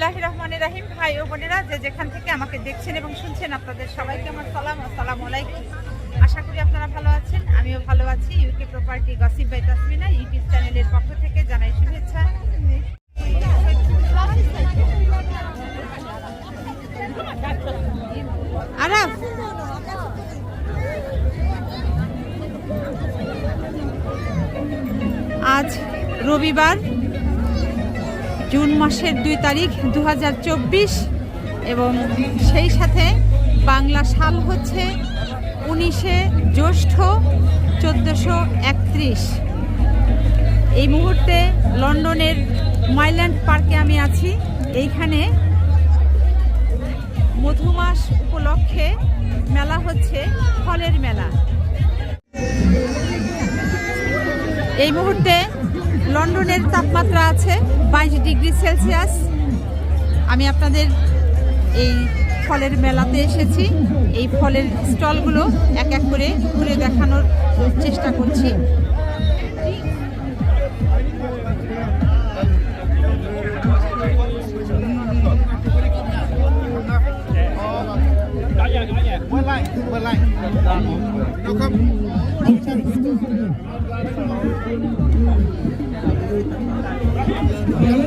বিসমিল্লাহির রহমানির রহিম। ভাই ও বোনেরা, যে যেখান থেকে আমাকে দেখছেন এবং শুনছেন, আপনাদের সবাইকে আমার সালাম। আসসালামু আলাইকুম। আশা করি আপনারা ভালো আছেন, আমিও ভালো আছি। UK property gossip by Tasmina YouTube চ্যানেলের পক্ষ থেকে জানাই শুভেচ্ছা। আরাফ, আজ রবিবার, জুন মাসের 2 তারিখ 2024 এবং সেই সাথে বাংলা সাল হচ্ছে 19শে জ্যৈষ্ঠ 1431। এই মুহূর্তে লন্ডনের মাইল্যান্ড পার্কে আমি আছি। এইখানে মধুমাস উপলক্ষে মেলা হচ্ছে, ফলের মেলা। এই মুহূর্তে লন্ডনের তাপমাত্রা আছে 22 ডিগ্রি সেলসিয়াস। আমি আপনাদের এই ফলের মেলাতে এসেছি। এই ফলের স্টলগুলো এক এক করে ঘুরে দেখানোর চেষ্টা করছি।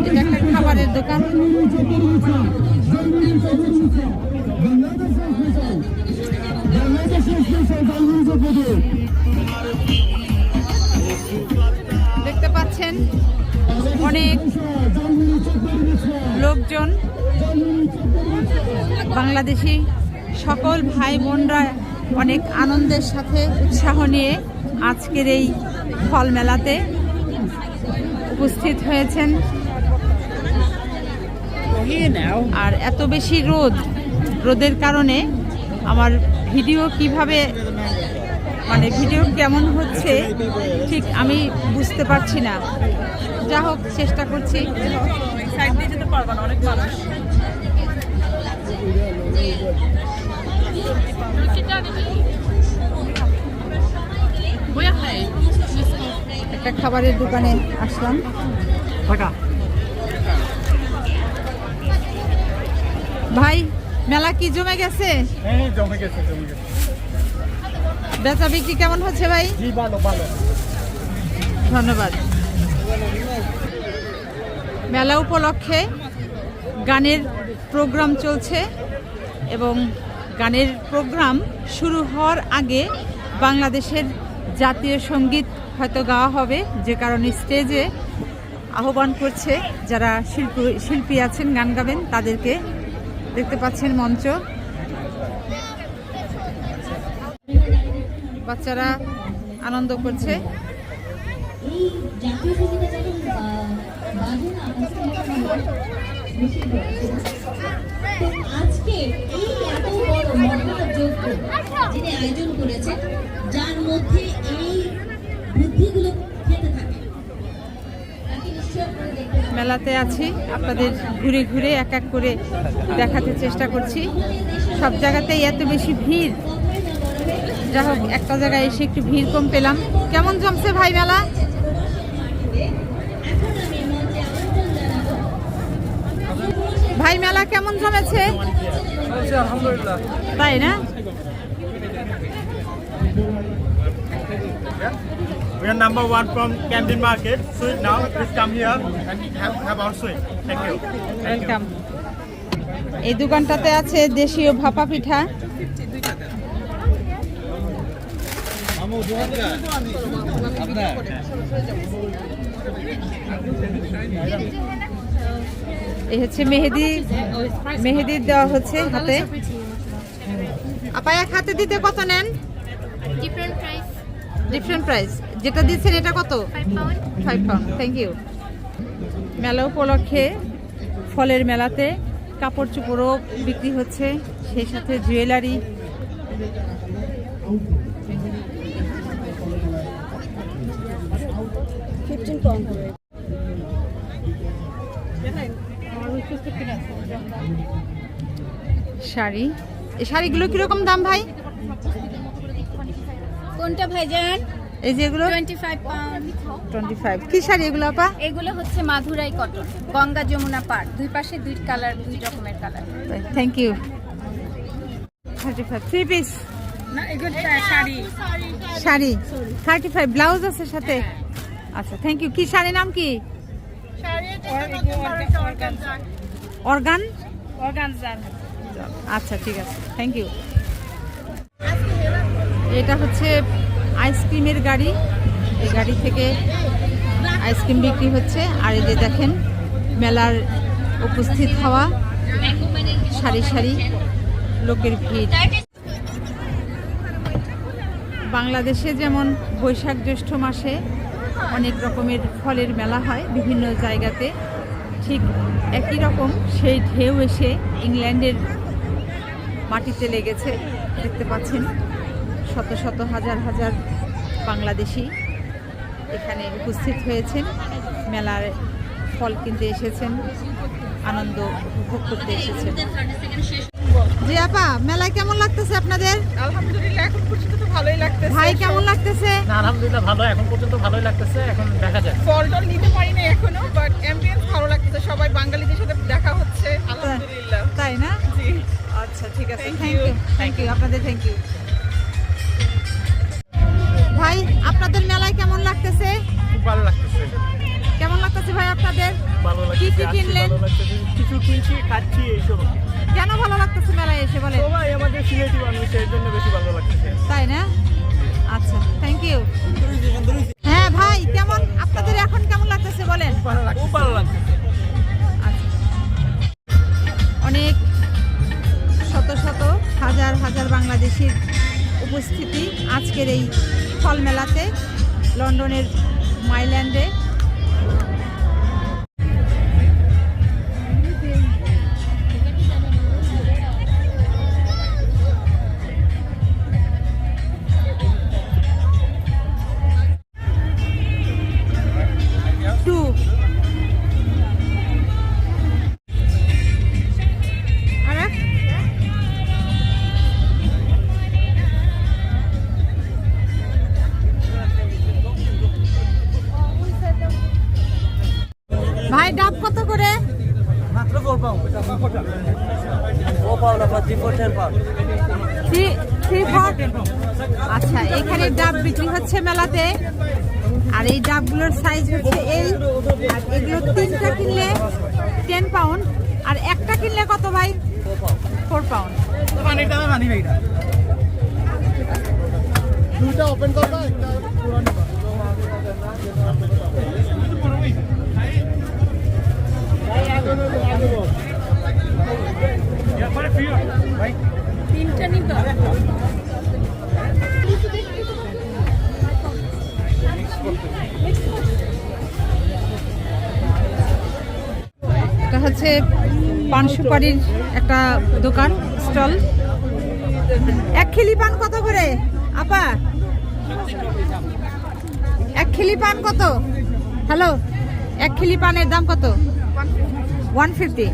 এটা একটা খাবারের দোকান। দেখতে পাচ্ছেন অনেক লোকজন, বাংলাদেশি সকল ভাই বোনরা অনেক আনন্দের সাথে উৎসাহ নিয়ে আজকের এই ফল মেলাতে উপস্থিত হয়েছেন। আর এত বেশি রোদের কারণে আমার ভিডিও কিভাবে, মানে ভিডিও কেমন হচ্ছে ঠিক আমি বুঝতে পারছি না। যা হোক, চেষ্টা করছি। সাইড দিয়ে যেতে পারবো না, অনেক মানুষ। একটা খাবারের দোকানে আসলাম। ভাই, মেলা কি জমে গেছে? বেচা বিক্রি কেমন হচ্ছে ভাই? ধন্যবাদ। মেলা উপলক্ষে গানের প্রোগ্রাম চলছে এবং গানের প্রোগ্রাম শুরু হওয়ার আগে বাংলাদেশের জাতীয় সঙ্গীত হয়তো গাওয়া হবে, যে কারণে স্টেজে আহ্বান করছে যারা শিল্পী আছেন, গান গাবেন তাদেরকে। দেখতে পাচ্ছেন মঞ্চ, বাচ্চারা আনন্দ করছে। আজকে এই এত বড় মহাযজ্ঞ যিনি আয়োজন করেছেন, যার মধ্যে এই বুদ্ধিগুলো খেতে থাকে, মেলাতে আছি, আপনাদের ঘুরে ঘুরে এক এক করে দেখাতে চেষ্টা করছি। সব জায়গাতেই এত বেশি ভিড়। যা হোক, একটা জায়গায় এসে একটু ভিড় কম পেলাম। কেমন জমছে ভাই মেলা? ভাই মেলা কেমন জমেছে? আলহামদুলিল্লাহ। তাই না? We are number 1 from Camden Market. Sweet now, please come here and have our sweet. Thank you. Welcome. এই দোকানটাতে আছে দেশীয় ভাপা পিঠা। এই হচ্ছে মেহেদি দেওয়া হচ্ছে হাতে। আপা, এক হাতে দিতে কত নেন? Different price. যেটা দিচ্ছেন এটা কত? 5 পাউন্ড। Thank you. মেলা উপলক্ষে ফলের মেলাতে কাপড় চোপড়ও বিক্রি হচ্ছে, সেই সাথে জুয়েলারি। শাড়ি, এই শাড়িগুলো কিরকম দাম ভাই? কোনটা ভাইজান? এই যে এগুলো 25 পাউন্ড। 25 কি শাড়ি এগুলো আপা? এগুলো হচ্ছে মাধুরাই কটন, গঙ্গা যমুনা পাড়, দুই পাশে দুই কালার, দুই রকমের colour. Thank you. 35 three piece না এগুলো শাড়ি। শাড়ি 35 ব্লাউজ আছে সাথে। আচ্ছা থ্যাংক ইউ। কি শাড়ি নাম কি? Organ organza. আচ্ছা ঠিক আছে থ্যাংক ইউ। এটা হচ্ছে আইসক্রিমের গাড়ি, এই গাড়ি থেকে আইসক্রিম বিক্রি হচ্ছে। আর এই যে দেখেন মেলার উপস্থিত হওয়া সারি সারি লোকের ভিড়। বাংলাদেশে যেমন বৈশাখ জ্যৈষ্ঠ মাসে অনেক রকমের ফলের মেলা হয় বিভিন্ন জায়গাতে, ঠিক একই রকম সেই ঢেউ এসে ইংল্যান্ডের মাটিতে লেগেছে। দেখতে পাচ্ছেন শত শত হাজার হাজার বাংলাদেশি এখানে উপস্থিত হয়েছেন, মেলার ফল কিনতে এসেছেন, আনন্দ উপভোগ করতে এসেছেন। জি আপা, মেলায় কেমন লাগতেছে আপনাদের? আলহামদুলিল্লাহ এখন পর্যন্ত তো ভালোই লাগতেছে। ভাই কেমন লাগতেছে? না আলহামদুলিল্লাহ ভালো, এখন পর্যন্ত ভালোই লাগতেছে, এখন দেখা যাক। ফল টল নিতে পারি না এখনো, বাট অ্যাম্বিয়েন্স ভালো লাগতেছে, সবাই বাঙালিদের সাথে দেখা হচ্ছে আলহামদুলিল্লাহ। তাই না? জি আচ্ছা ঠিক আছে, Thank thank you. You. Thank you আপনাদের, থ্যাংক ইউ। ভাই আপনাদের মেলায় কেমন লাগতেছে? খুব ভালো লাগতেছে। কেমন লাগতেছে ভাই আপনাদের? ভালো কি লাগতেছে, কি আসছি, কিনলেন? ভালো লাগতেছে। কিছু কিনছি, খাচ্ছি, এইসব। কেন ভালো লাগতেছে মেলায় এসে বলেন? সবাই আমাদের সিলেটি মানুষ, এর জন্য বেশি ভালো লাগতেছে। তাই না? আচ্ছা থ্যাংক ইউ। হ্যাঁ ভাই, কেমন আপনাদের এখন কেমন লাগতেছে বলেন? ভালো লাগছে, খুব ভালো লাগতেছে। আচ্ছা। অনেক শত শত হাজার হাজার বাংলাদেশির উপস্থিতি আজকের এই ফল মেলাতে লন্ডনের মাইল্যান্ডে। ভাই ডাব কত করে? মাত্র 4 pound. 4 pound offer 3 for 10 pound. 3 for 10 pound. আচ্ছা, এখানে ডাব বিক্রি হচ্ছে মেলাতে, আর এই ডাবগুলোর সাইজ হচ্ছে এই, আর এগুলো 3টা কিনলে 10 পাউন্ড, আর একটা কিনলে কত ভাই? 4 পাউন্ড। পানিটা আমি মানি ভাইটা। দুটো ওপেন করবা, একটা পুরানো। তিনটা নিবা? এটা হচ্ছে পান সুপারির একটা দোকান, স্টল। এক খিলি পান কত করে আপা? এক খিলি পান কত? হ্যালো, এক খিলি পানের দাম কত? 150।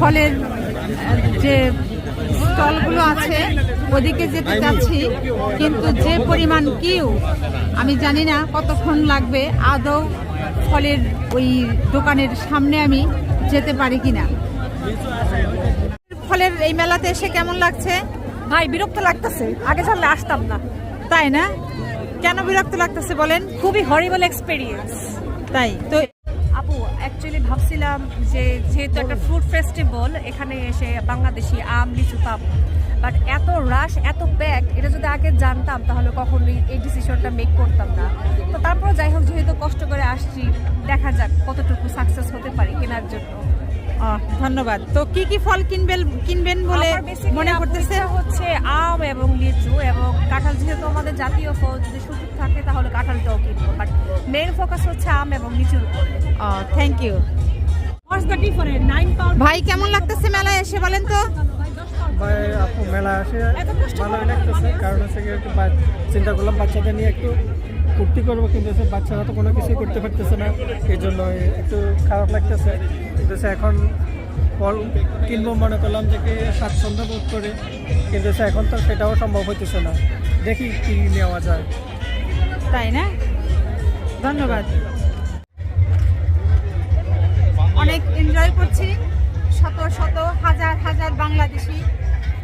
ফলের যে স্টলগুলো আছে ওদিকে যেতে চাচ্ছি, কিন্তু যে পরিমাণ কিউ আমি জানি না কতক্ষণ লাগবে আদৌ ফলের ওই দোকানের সামনে আমি যেতে পারি কিনা। ফলের এই মেলাতে এসে কেমন লাগছে? ভাই বিরক্ত লাগতেছে, আগে জানলে আসতাম না। তাই না? কেন বিরক্ত লাগতেছে বলেন? খুবই হরিবল এক্সপেরিয়েন্স। তাই তো আপু অ্যাকচুয়ালি ভাবছিলাম যে যেহেতু একটা ফ্রুট ফেস্টিভ্যাল, এখানে এসে বাংলাদেশি আম লিচু পাবো, বাট এত রাশ, এত প্যাক, এটা যদি আগে জানতাম তাহলে কখনোই এই ডিসিশনটা মেক করতাম না। তো তারপর যাই হোক, যেহেতু কষ্ট করে আসছি, দেখা যাক কতটুকু সাকসেস হতে পারি কেনার জন্য। ধন্যবাদ। তো কি কি ফল কিনবেন বলে আমার basically মনে করতেছে? ইচ্ছা হচ্ছে আম এবং লিচু এবং কাঁঠাল, যেহেতু আমাদের জাতীয় ফল, যদি সুযোগ থাকে তাহলে কাঁঠালটাও কিনবো, বাট মেইন ফোকাস হচ্ছে আম এবং লিচুর উপরে। Thank you. What's the difference? 9 pound. ভাই কেমন লাগতেছে মেলায় এসে বলেন তো? ভাই আপু মেলা আসে ভালোই লাগতেছে, কারণ হচ্ছে কি একটু চিন্তা করলাম বাচ্চাদের নিয়ে একটু ফুর্তি করবো, কিন্তু হচ্ছে বাচ্চারা তো কোনো কিছুই করতে পারতেছে না, এই জন্য একটু খারাপ লাগতেছে। কিন্তু এখন ফল কিনবো মনে করলাম যে কি স্বাচ্ছন্দ্য বোধ করে, কিন্তু এখন তো সেটাও সম্ভব হইতেছে না। দেখি কি নেওয়া যায়। তাই না? ধন্যবাদ। অনেক এনজয় করছি, শত শত হাজার হাজার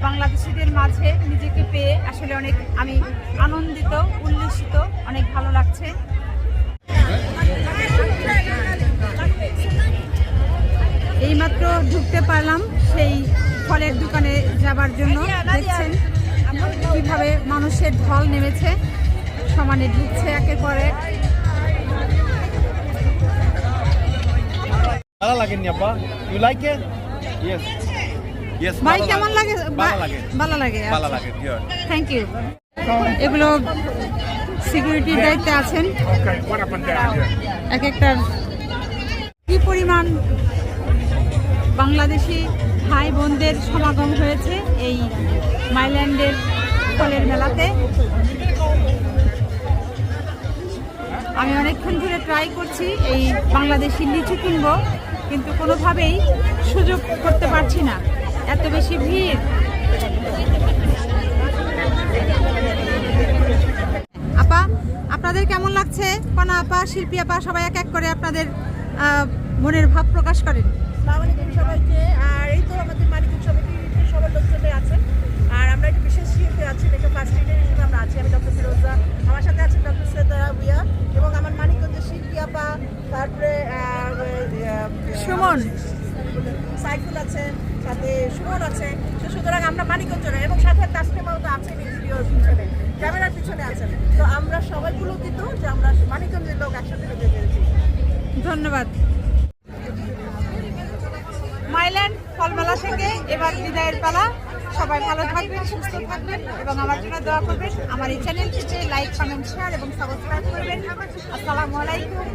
বাংলাদেশিদের মাঝে নিজেকে পেয়ে আসলে অনেক আমি আনন্দিত, উল্লসিত, অনেক ভালো লাগছে। এইমাত্র ঢুকতে পারলাম সেই ফলের দোকানে যাবার জন্য। দেখছেন কিভাবে মানুষের ঢল নেমেছে, সমানে ঢুকছে একের পর এক। ভালো লাগেনি আব্বা? You like it? Yes yes. ভাই কেমন লাগে? ভালো লাগে। ভালো লাগে। ভালো লাগে। গুড। Thank you. এগুলো সিকিউরিটির দায়িত্বে আছেন। এক একটার কি পরিমাণ বাংলাদেশি ভাই বোনদের সমাগম হয়েছে এই মাইল্যান্ডের ফলের মেলাতে। আমি অনেকক্ষণ ধরে ট্রাই করছি এই বাংলাদেশি লিচু কিনবো, কিন্তু কোনোভাবেই সুযোগ করতে পারছি না, এত বেশি ভিড়। আপা, আপনাদের কেমন লাগছে? কণা আপা, শিল্পী আপা, সবাই এক এক করে আপনাদের মনের ভাব প্রকাশ করেন। আসসালামু আলাইকুম সবাইকে। আর এই তো আমাদের মানিকগঞ্জ সমিতির সবার লোকজনে আছে, আর আমরা একটা বিশেষ শিল্পী আছি, এটা ফার্স্ট লিডার হিসেবে আমরা আছি। আমি ডক্টর ফিরোজা, আমার সাথে আছেন ডক্টর সৈয়দা ভুইয়া এবং আমার মানিকগঞ্জের শিল্পী আপা, তারপরে সুমন, সাইফুল আছেন, সাথে সুমন আছে। সুতরাং আমরা মানিকগঞ্জের এবং সাথে তাসলিমাও তো আছেন এই ভিডিওর পিছনে, ক্যামেরার পিছনে আছেন। তো আমরা সবাই পুলকিত যে আমরা মানিকগঞ্জের লোক একসাথে হতে পেরেছি। ধন্যবাদ। মাইল্যান্ড ফলমেলা থেকে এবার বিদায়ের পালা। সবাই ভালো থাকবেন, সুস্থ থাকবেন এবং আমার জন্য দোয়া করবেন। আমার এই চ্যানেলটিতে লাইক, কমেন্ট, শেয়ার এবং সাবস্ক্রাইব করবেন। আসসালামু আলাইকুম।